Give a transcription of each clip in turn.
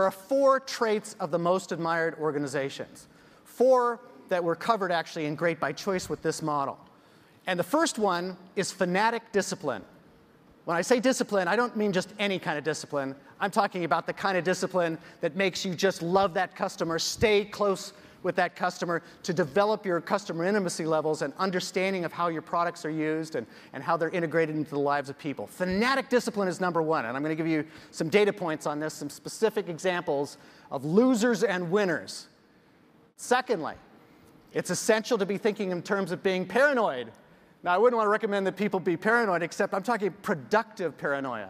There are 4 traits of the most admired organizations. 4 that were covered actually in Great by Choice with this model. And the first one is fanatic discipline. When I say discipline, I don't mean just any kind of discipline. I'm talking about the kind of discipline that makes you just love that customer, stay close with that customer, to develop your customer intimacy levels and understanding of how your products are used and how they're integrated into the lives of people. Fanatic discipline is number 1, and I'm going to give you some data points on this, some specific examples of losers and winners. Secondly, it's essential to be thinking in terms of being paranoid. Now, I wouldn't want to recommend that people be paranoid, except I'm talking productive paranoia.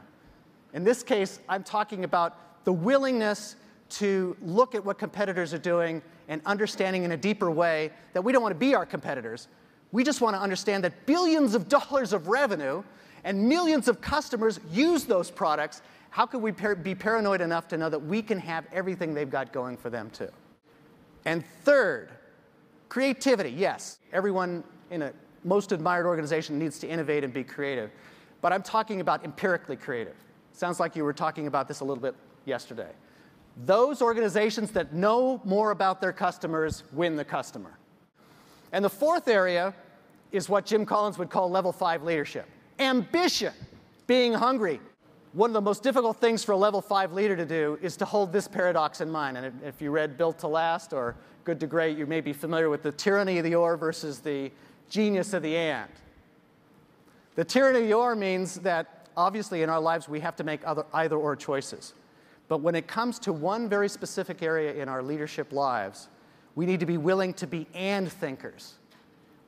In this case, I'm talking about the willingness to look at what competitors are doing and understanding in a deeper way that we don't want to be our competitors. We just want to understand that billions of dollars of revenue and millions of customers use those products. How could we be paranoid enough to know that we can have everything they've got going for them too? And third, creativity. Yes, everyone in a most admired organization needs to innovate and be creative. But I'm talking about empirically creative. Sounds like you were talking about this a little bit yesterday. Those organizations that know more about their customers win the customer. And the fourth area is what Jim Collins would call level 5 leadership. Ambition, being hungry. One of the most difficult things for a level 5 leader to do is to hold this paradox in mind. And if you read Built to Last or Good to Great, you may be familiar with the tyranny of the or versus the genius of the and. The tyranny of the or means that obviously in our lives we have to make either or choices. But when it comes to one very specific area in our leadership lives, we need to be willing to be and thinkers.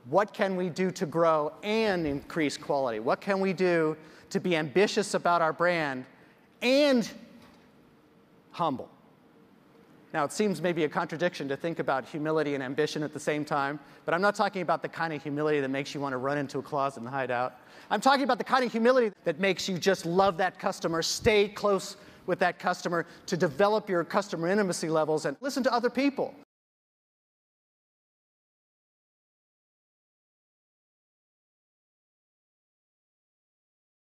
What can we do to grow and increase quality? What can we do to be ambitious about our brand and humble? Now, it seems maybe a contradiction to think about humility and ambition at the same time, but I'm not talking about the kind of humility that makes you want to run into a closet and hide out. I'm talking about the kind of humility that makes you just love that customer, stay close with that customer, to develop your customer intimacy levels and listen to other people.